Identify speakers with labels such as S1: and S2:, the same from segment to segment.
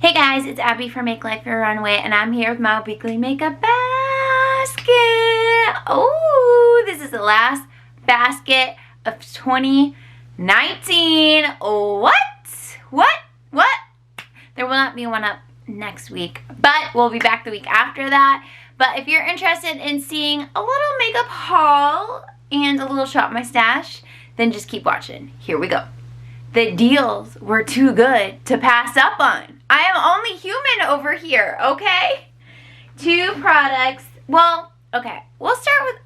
S1: Hey guys, it's Abby from Make Life Your Runway, and I'm here with my weekly makeup basket. Oh, this is the last basket of 2019. What? There will not be one up next week, but we'll be back the week after that. But if you're interested in seeing a little makeup haul and a little shop my stash, then just keep watching. Here we go. The deals were too good to pass up on. I am only human over here, okay? 2 products. Well, okay. We'll start with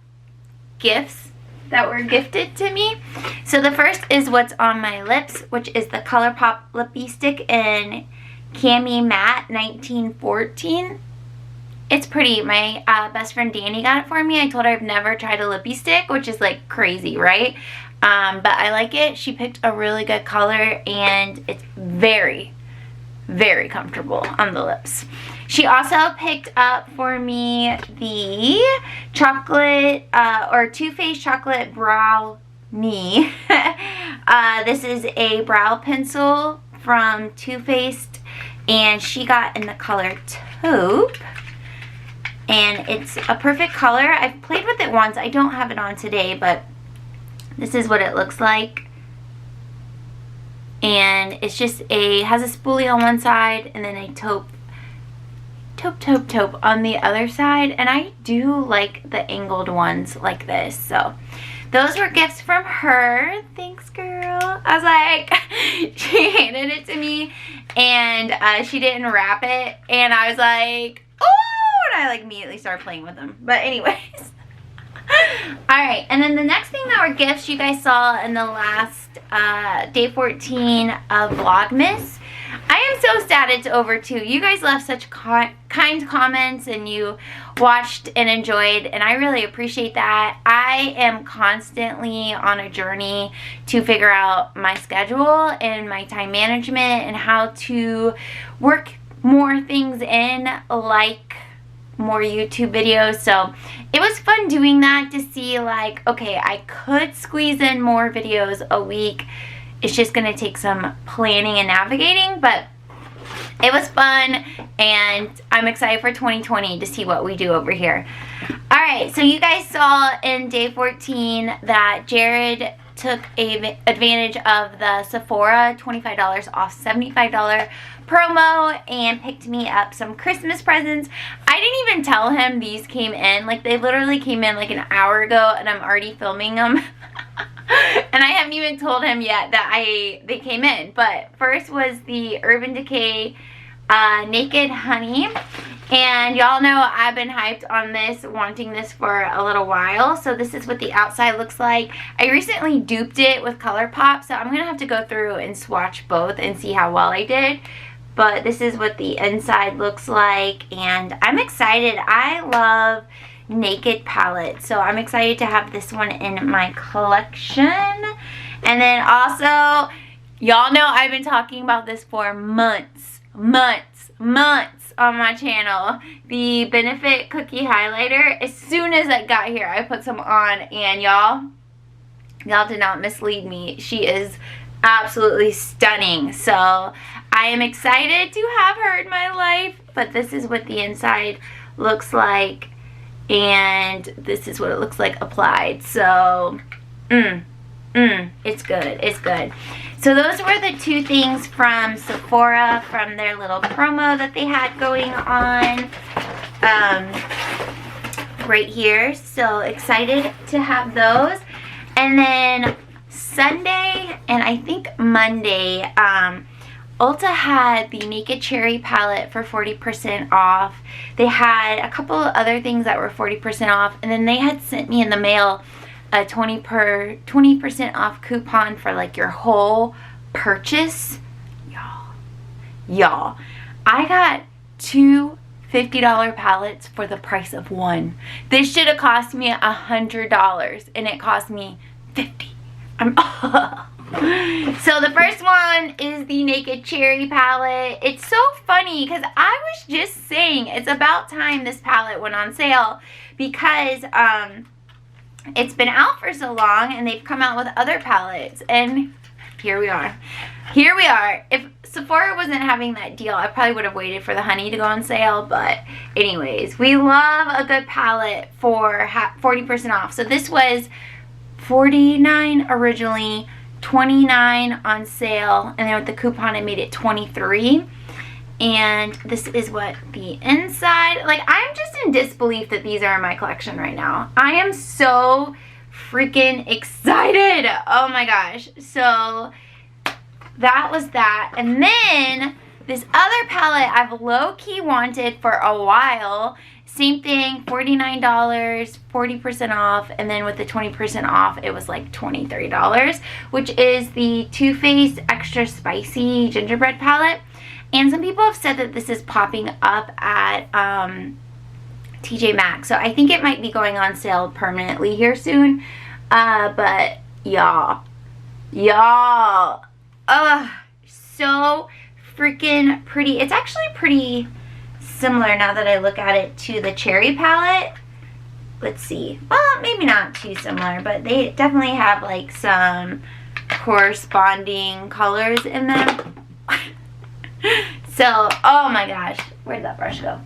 S1: gifts that were gifted to me. So the first is what's on my lips, which is the ColourPop Lippy Stick in Cami Matte 1914. It's pretty. My best friend Danny got it for me. I told her I've never tried a lippy stick, which is like crazy, right? But I like it. She picked a really good color, and it's very, very comfortable on the lips. She also picked up for me the chocolate, or Too Faced Chocolate Brow Me. This is a brow pencil from Too Faced, and she got in the color Taupe. And it's a perfect color. I've played with it once. I don't have it on today, but this is what it looks like. And it's just has a spoolie on one side and then a taupe on the other side. And I do like the angled ones like this. So those were gifts from her. Thanks, girl. I was like, she handed it to me and she didn't wrap it. And I was like, oh, and I like immediately started playing with them. But anyways. Alright, and then the next thing that were gifts you guys saw in the last day 14 of Vlogmas. I am so sad over too. You guys left such kind comments and you watched and enjoyed, and I really appreciate that. I am constantly on a journey to figure out my schedule and my time management and how to work more things in, like more YouTube videos. So it was fun doing that, to see like, okay, I could squeeze in more videos a week. It's just gonna take some planning and navigating, but it was fun, and I'm excited for 2020 to see what we do over here. Alright, so you guys saw in day 14 that Jared took advantage of the Sephora $25 off $75 promo and picked me up some Christmas presents. I didn't even tell him these came in. Like, they literally came in like an hour ago, and I'm already filming them. And I haven't even told him yet that they came in. But first was the Urban Decay Naked Honey. And y'all know I've been hyped on this, wanting this for a little while. So this is what the outside looks like. I recently duped it with ColourPop, so I'm going to have to go through and swatch both and see how well I did. But this is what the inside looks like, and I'm excited. I love naked palettes, so I'm excited to have this one in my collection. And then also, y'all know I've been talking about this for months on my channel. The Benefit Cookie Highlighter. As soon as I got here, I put some on, and y'all did not mislead me. She is absolutely stunning. So I am excited to have her in my life. But this is what the inside looks like, and this is what it looks like applied. So it's good. It's good. So those were the 2 things from Sephora, from their little promo that they had going on right here. So excited to have those. And then Sunday and I think Monday, Ulta had the Naked Cherry palette for 40% off. They had a couple of other things that were 40% off, and then they had sent me in the mail a 20% off coupon for like your whole purchase. Y'all, I got 2 $50 palettes for the price of one. This should have cost me $100, and it cost me $50. So the first one is the Naked Cherry palette. It's so funny because I was just saying it's about time this palette went on sale, because it's been out for so long and they've come out with other palettes, and here we are. If Sephora wasn't having that deal, I probably would have waited for the honey to go on sale. But anyways, we love a good palette for 40% off. So this was $49 originally, $29 on sale, and then with the coupon it made it $23. And this is what the inside, like, I'm just in disbelief that these are in my collection right now. I am so freaking excited. Oh my gosh. So that was that. And then this other palette I've low-key wanted for a while. Same thing, $49, 40% off, and then with the 20% off, it was like $23, which is the Too Faced Extra Spicy Gingerbread palette. And some people have said that this is popping up at TJ Maxx, so I think it might be going on sale permanently here soon. But y'all, so freaking pretty. It's actually pretty similar now that I look at it to the Cherry palette. Let's see. Well, maybe not too similar, but they definitely have like some corresponding colors in them. So, oh my gosh, where'd that brush go?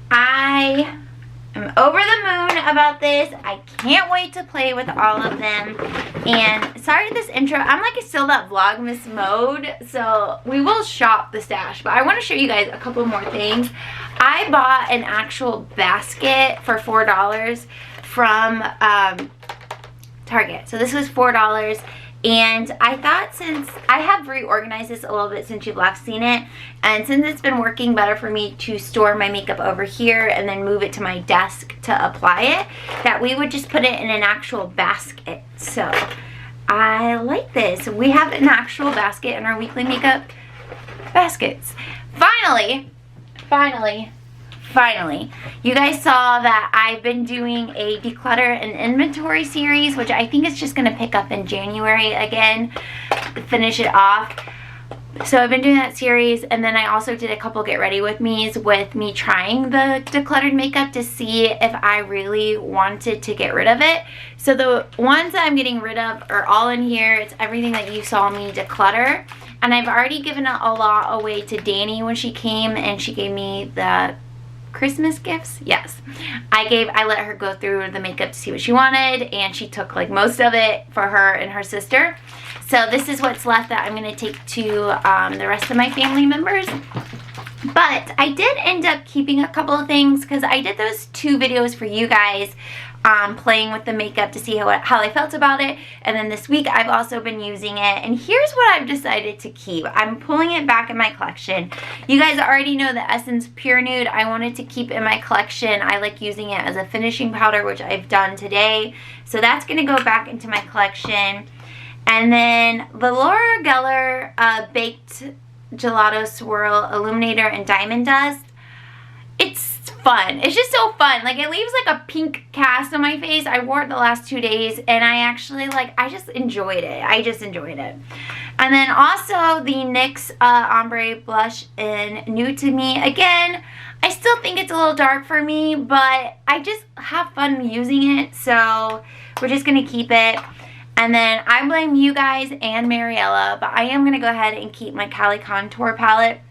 S1: I am over the moon about this. I can't wait to play with all of them. And sorry this intro, I'm like still that Vlogmas mode, so we will shop the stash. But I want to show you guys a couple more things. I bought an actual basket for $4 from Target. So this was $4. And I thought, since I have reorganized this a little bit since you've last seen it, and since it's been working better for me to store my makeup over here and then move it to my desk to apply it, that we would just put it in an actual basket. So I like this. We have an actual basket in our weekly makeup baskets. Finally, you guys saw that I've been doing a declutter and inventory series, which I think is just going to pick up in January again, finish it off. So I've been doing that series, and then I also did a couple get ready with me's with me trying the decluttered makeup to see if I really wanted to get rid of it. So the ones that I'm getting rid of are all in here. It's everything that you saw me declutter. And I've already given a lot away to Danny when she came, and she gave me the Christmas gifts. Yes, I let her go through the makeup to see what she wanted, and she took like most of it for her and her sister. So this is what's left that I'm going to take to the rest of my family members. But I did end up keeping a couple of things because I did those 2 videos for you guys playing with the makeup to see how I felt about it. And then this week I've also been using it, and here's what I've decided to keep. I'm pulling it back in my collection. You guys already know the Essence Pure Nude I wanted to keep in my collection. I like using it as a finishing powder, which I've done today. So that's going to go back into my collection. And then the Laura Geller Baked Gelato Swirl Illuminator and Diamond Dust. It's fun. It's just so fun. Like, it leaves like a pink cast on my face. I wore it the last 2 days, and I actually I just enjoyed it. And then also the NYX Ombre Blush in New to Me. Again, I still think it's a little dark for me, but I just have fun using it, so we're just going to keep it. And then I blame you guys and Mariella, but I am going to go ahead and keep my Cali Contour palette.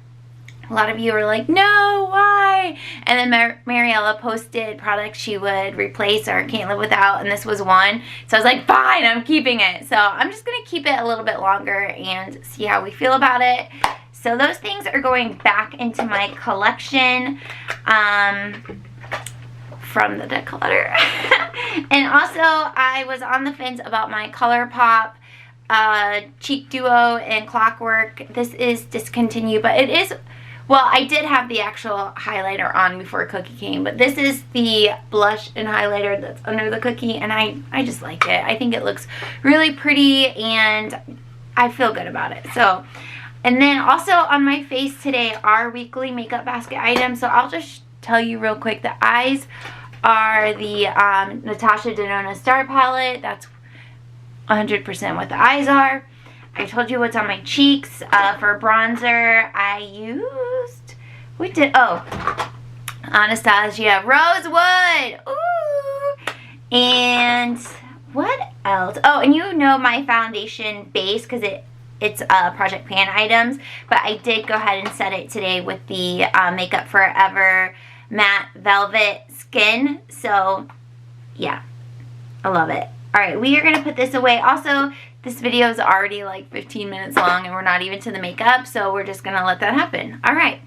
S1: A lot of you are like, no, why? And then Mariella posted products she would replace or can't live without, and this was one. So I was like, fine, I'm keeping it. So I'm just going to keep it a little bit longer and see how we feel about it. So those things are going back into my collection from the declutter. And also, I was on the fence about my ColourPop Cheek Duo and Clockwork. This is discontinued, but it is... Well, I did have the actual highlighter on before Cookie came, but this is the blush and highlighter that's under the Cookie, and I just like it. I think it looks really pretty, and I feel good about it. So, and then also on my face today are weekly makeup basket items, so I'll just tell you real quick. The eyes are the Natasha Denona Star Palette. That's 100% what the eyes are. I told you what's on my cheeks. For bronzer, I used, Anastasia Rosewood. Ooh. And what else? Oh, and you know my foundation base, because it it's Project Pan items, but I did go ahead and set it today with the Makeup Forever Matte Velvet Skin. So yeah, I love it. All right, we are gonna put this away. Also, this video is already like 15 minutes long and we're not even to the makeup, so we're just gonna let that happen. All right,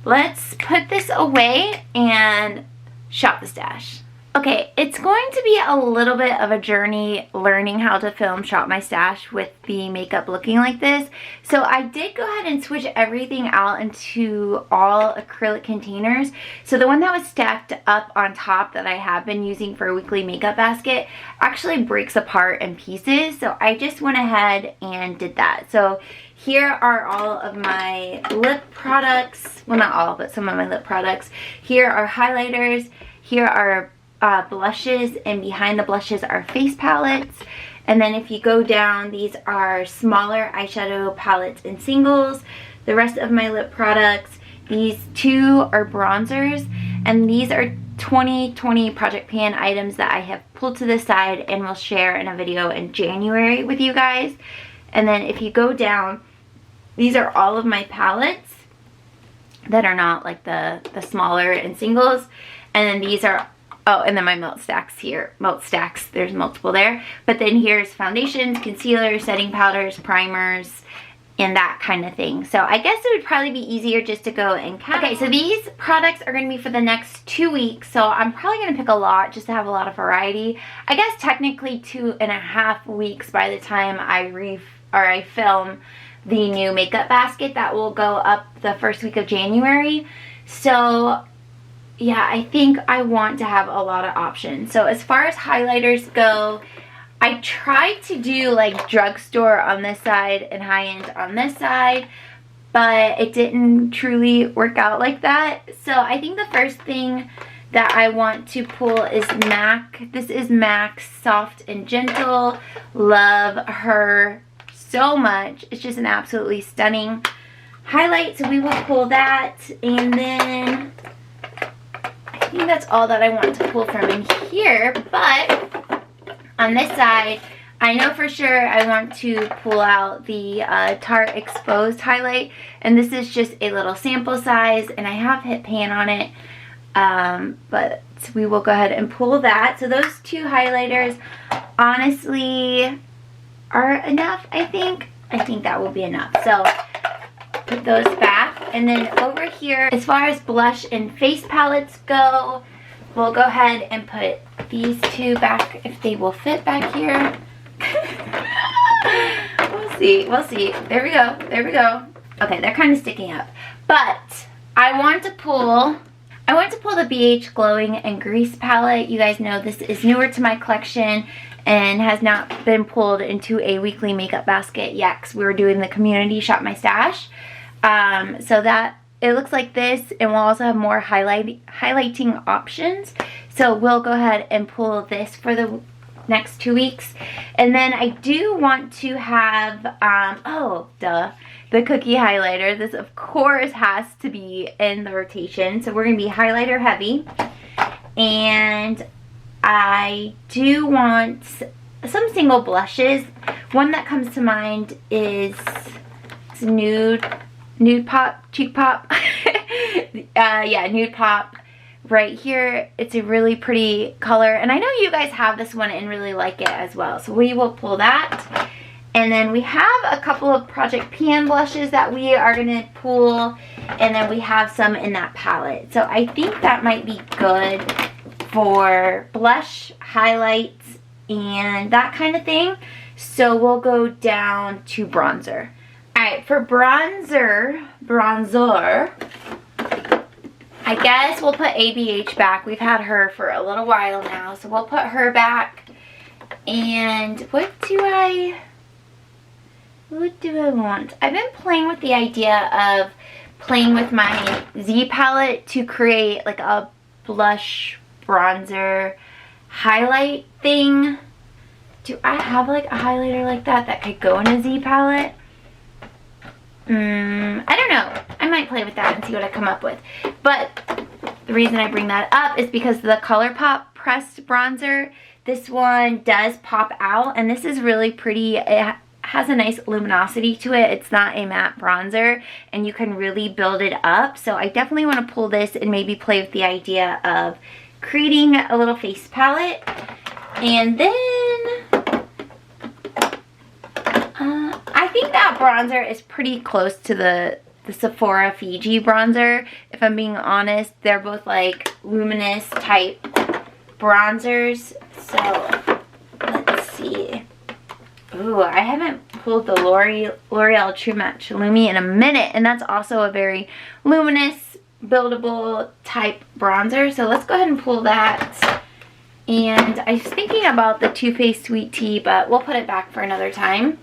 S1: let's put this away and shop the stash. Okay, it's going to be a little bit of a journey learning how to film Shop My Stash with the makeup looking like this. So I did go ahead and switch everything out into all acrylic containers. So the one that was stacked up on top that I have been using for a weekly makeup basket actually breaks apart in pieces. So I just went ahead and did that. So here are all of my lip products. Well, not all, but some of my lip products. Here are highlighters. Here are blushes, and behind the blushes are face palettes. And then if you go down, these are smaller eyeshadow palettes and singles. The rest of my lip products, these two are bronzers, and these are 2020 Project Pan items that I have pulled to the side and will share in a video in January with you guys. And then if you go down, these are all of my palettes that are not like the smaller and singles. And then these are, oh, and then my melt stacks here. Melt stacks, there's multiple there. But then here's foundations, concealers, setting powders, primers, and that kind of thing. So I guess it would probably be easier just to go and count. Okay, so these products are going to be for the next 2 weeks. So I'm probably going to pick a lot just to have a lot of variety. I guess technically 2.5 weeks by the time I film the new makeup basket that will go up the first week of January. So yeah, I think I want to have a lot of options. So as far as highlighters go, I tried to do like drugstore on this side and high-end on this side, but it didn't truly work out like that. So I think the first thing that I want to pull is MAC. This is MAC Soft and Gentle. Love her so much. It's just an absolutely stunning highlight. So we will pull that, and then I think that's all that I want to pull from in here. But on this side, I know for sure I want to pull out the Tarte Exposed highlight, and this is just a little sample size, and I have hit pan on it, but we will go ahead and pull that. So those two highlighters honestly are enough. I think that will be enough. So put those back. And then over here, as far as blush and face palettes go, we'll go ahead and put these two back if they will fit back here. We'll see. There we go. Okay, they're kind of sticking up. But I want to pull the BH Glowing and Grease palette. You guys know this is newer to my collection and has not been pulled into a weekly makeup basket yet because we were doing the community Shop My Stash. So that it looks like this, and we'll also have more highlighting options. So we'll go ahead and pull this for the next 2 weeks. And then I do want to have, the cookie highlighter. This of course has to be in the rotation. So we're going to be highlighter heavy. And I do want some single blushes. One that comes to mind is Nude Pop, Cheek Pop. Yeah, Nude Pop right here. It's a really pretty color, and I know you guys have this one and really like it as well, so we will pull that. And then we have a couple of Project Pan blushes that we are going to pull, and then we have some in that palette. So I think that might be good for blush, highlights, and that kind of thing. So we'll go down to bronzer. Alright, for bronzer, I guess we'll put ABH back. We've had her for a little while now, so we'll put her back. And what do I want? I've been playing with the idea of playing with my Z palette to create like a blush bronzer highlight thing. Do I have like a highlighter like that could go in a Z palette? I don't know. I might play with that and see what I come up with. But the reason I bring that up is because the ColourPop pressed bronzer, this one does pop out, and this is really pretty. It has a nice luminosity to it. It's not a matte bronzer, and you can really build it up. So I definitely want to pull this and maybe play with the idea of creating a little face palette. And then I think that bronzer is pretty close to the Sephora Fiji bronzer. If I'm being honest, they're both like luminous type bronzers. So let's see. Ooh, I haven't pulled the L'Oreal True Match Lumi in a minute, and that's also a very luminous, buildable type bronzer. So let's go ahead and pull that. And I was thinking about the Too Faced Sweet Tea, but we'll put it back for another time.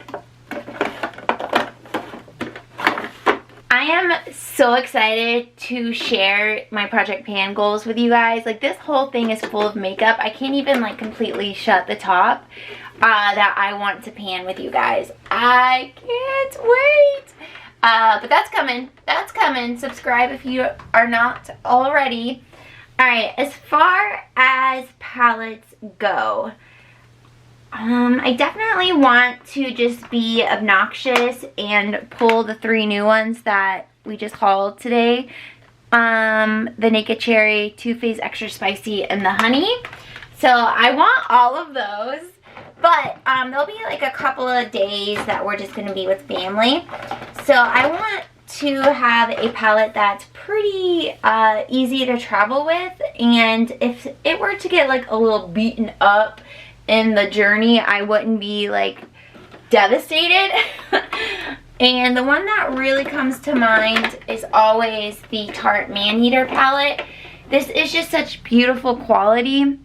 S1: I am so excited to share my Project Pan goals with you guys. Like, this whole thing is full of makeup. I can't even like completely shut the top that I want to pan with you guys. I can't wait. But that's coming. That's coming. Subscribe if you are not already. Alright, as far as palettes go, I definitely want to just be obnoxious and pull the 3 new ones that we just hauled today. The Naked Cherry, Too Faced Extra Spicy, and the Honey. So I want all of those, but there'll be like a couple of days that we're just going to be with family. So I want to have a palette that's pretty easy to travel with, and if it were to get like a little beaten up in the journey, I wouldn't be like devastated. And the one that really comes to mind is always the Tarte Maneater palette. This is just such beautiful quality,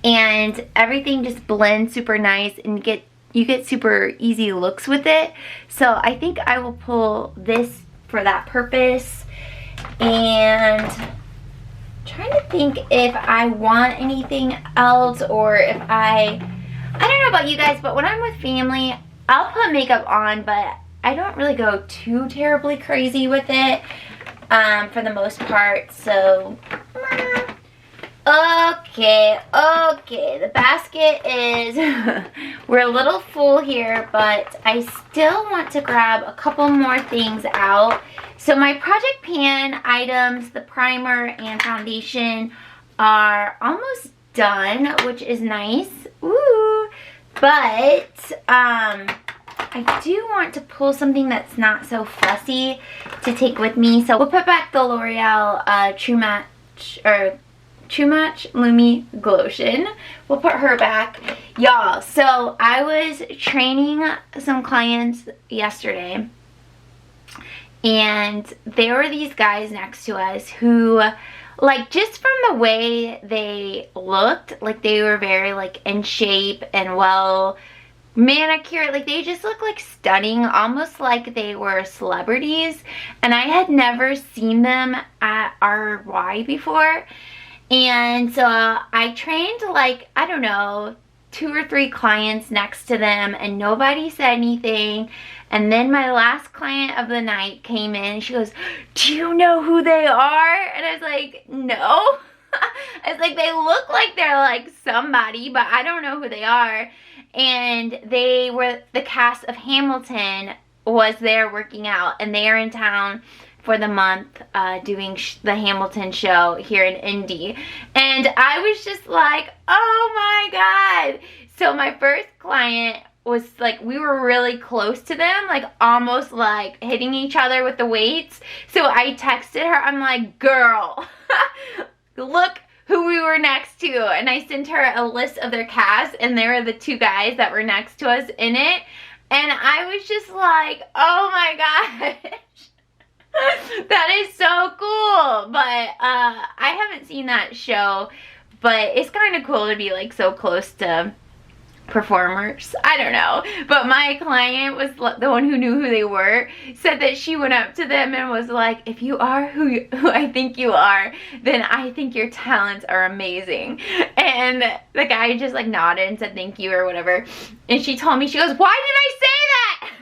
S1: and everything just blends super nice, and you get super easy looks with it. So I think I will pull this for that purpose. And I'm trying to think if I want anything else, or if I don't know about you guys, but when I'm with family, I'll put makeup on, but I don't really go too terribly crazy with it for the most part. So okay, the basket is we're a little full here, but I still want to grab a couple more things out. So my Project Pan items, the primer and foundation, are almost done, which is nice. Ooh, but I do want to pull something that's not so fussy to take with me. So we'll put back the L'Oreal True Match Lumi Glotion. We'll put her back. Y'all, so I was training some clients yesterday, and there were these guys next to us who, like, just from the way they looked, like they were very like in shape and well manicured. Like, they just looked like stunning, almost like they were celebrities, and I had never seen them at RY before. And so I trained like, I don't know, 2 or 3 clients next to them, and nobody said anything. And then my last client of the night came in, and she goes, "Do you know who they are?" And I was like, "No." I was like, "They look like they're like somebody, but I don't know who they are." And they were the cast of Hamilton was there working out, and they are in town for the month doing the Hamilton show here in Indy. And I was just like, oh my god. So my first client was like, we were really close to them, like almost like hitting each other with the weights. So I texted her, I'm like, girl, look who we were next to. And I sent her a list of their cast, and there were the 2 guys that were next to us in it. And I was just like, oh my gosh. That is so cool. But I haven't seen that show, but it's kind of cool to be like so close to performers. I don't know, but my client was the one who knew who they were, said that she went up to them and was like, if you are who I think you are, then I think your talents are amazing. And the guy just like nodded and said thank you or whatever. And she told me, she goes, why did I say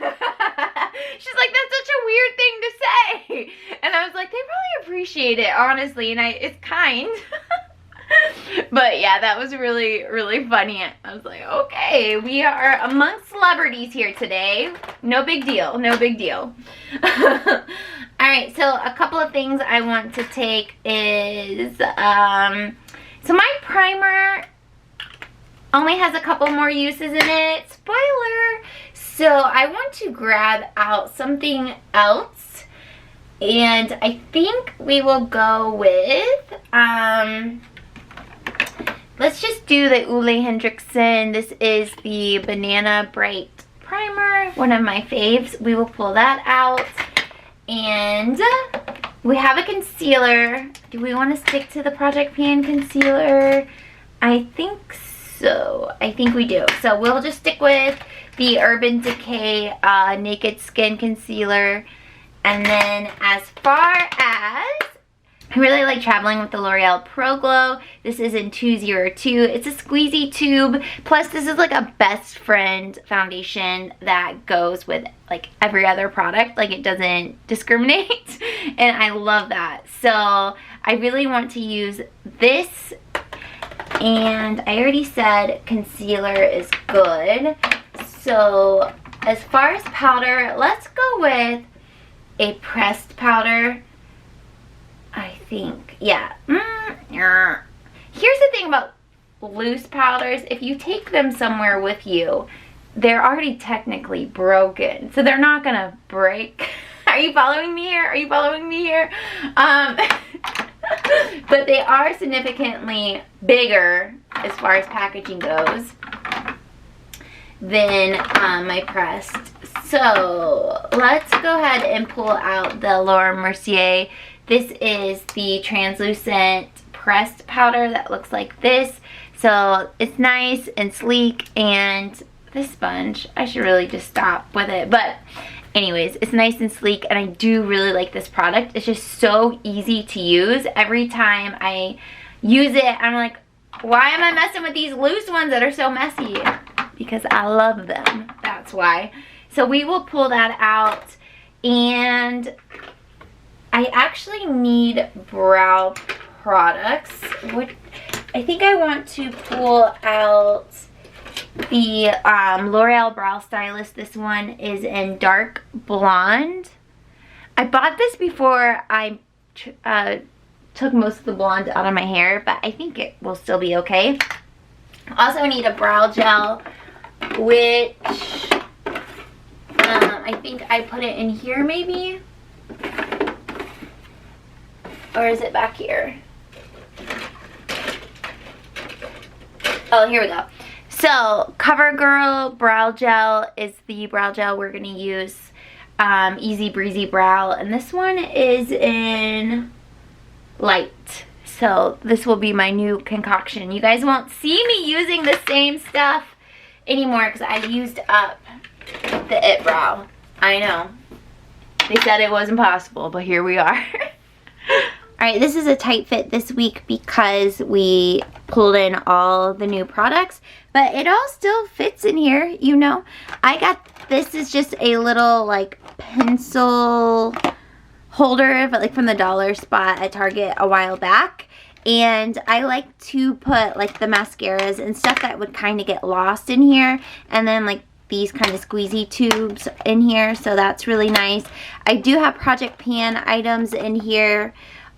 S1: that? She's like, that's such a weird thing to say. And I was like, they probably appreciate it, honestly, and it's kind. But yeah, that was really, really funny. I was like, okay, we are amongst celebrities here today. No big deal, no big deal. Alright, so a couple of things I want to take is, so my primer only has a couple more uses in it. Spoiler! So I want to grab out something else. And I think we will go with, let's just do the Ole Hendrickson. This is the Banana Bright Primer, one of my faves. We will pull that out. And we have a concealer. Do we want to stick to the Project Pan concealer? I think so. I think we do. So we'll just stick with the Urban Decay Naked Skin Concealer. And then as far as, I really like traveling with the L'Oreal Pro Glow. This is in 202. It's a squeezy tube. Plus, this is like a best friend foundation that goes with like every other product. Like, it doesn't discriminate. And I love that. So I really want to use this. And I already said concealer is good. So as far as powder, let's go with a pressed powder. I think, yeah. Here's the thing about loose powders. If you take them somewhere with you, they're already technically broken. So they're not gonna break. Are you following me here? Are you following me here? But they are significantly bigger as far as packaging goes than my pressed. So let's go ahead and pull out the Laura Mercier. This is the translucent pressed powder that looks like this. So it's nice and sleek, and this sponge, I should really just stop with it. But anyways, it's nice and sleek, and I do really like this product. It's just so easy to use. Every time I use it, I'm like, why am I messing with these loose ones that are so messy? Because I love them. That's why. So we will pull that out, and I actually need brow products. I think I want to pull out the L'Oreal Brow Stylist. This one is in dark blonde. I bought this before I took most of the blonde out of my hair, but I think it will still be okay. Also need a brow gel, which I think I put it in here maybe. Or is it back here? Oh, here we go. So, CoverGirl Brow Gel is the brow gel we're going to use. Easy Breezy Brow. And this one is in light. So, this will be my new concoction. You guys won't see me using the same stuff anymore because I used up the It Brow. I know. They said it wasn't possible, but here we are. Alright, this is a tight fit this week because we pulled in all the new products, but it all still fits in here, you know. This is just a little like pencil holder, but like from the dollar spot at Target a while back. And I like to put like the mascaras and stuff that would kind of get lost in here, and then like these kind of squeezy tubes in here, so that's really nice. I do have Project Pan items in here,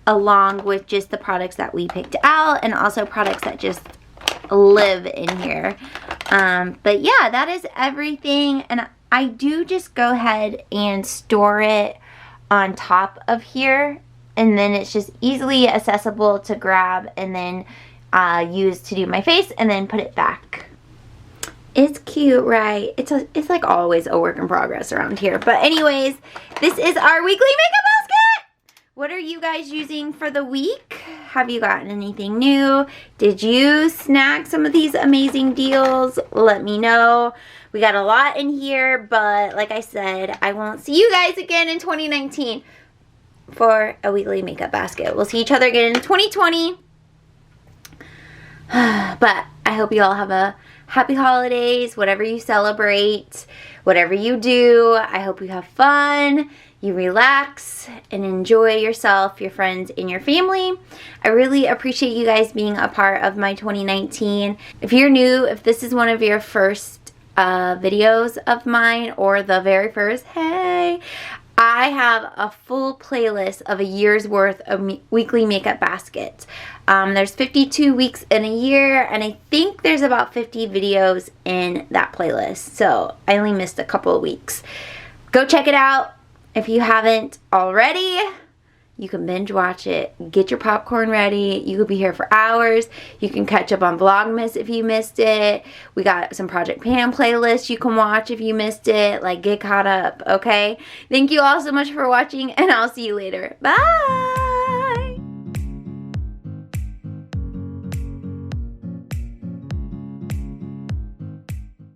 S1: along with just the products that we picked out, and also products that just live in here. But yeah, that is everything, and I do just go ahead and store it on top of here, and then it's just easily accessible to grab and then use to do my face, and then put it back. It's cute, right? It's like always a work in progress around here. But anyways, this is our weekly makeup basket. What are you guys using for the week? Have you gotten anything new? Did you snag some of these amazing deals? Let me know. We got a lot in here, but like I said, I won't see you guys again in 2019 for a weekly makeup basket. We'll see each other again in 2020. But I hope you all have a happy holidays, whatever you celebrate. whatever you do, I hope you have fun, you relax, and enjoy yourself, your friends, and your family. I really appreciate you guys being a part of my 2019. If you're new, if this is one of your first videos of mine or the very first, hey, I have a full playlist of a year's worth of weekly makeup baskets. There's 52 weeks in a year, and I think there's about 50 videos in that playlist, so I only missed a couple of weeks. Go check it out if you haven't already. You can binge watch it. Get your popcorn ready. You could be here for hours. You can catch up on Vlogmas if you missed it. We got some Project Pam playlists you can watch if you missed it. Like, get caught up, okay? Thank you all so much for watching, and I'll see you later. Bye!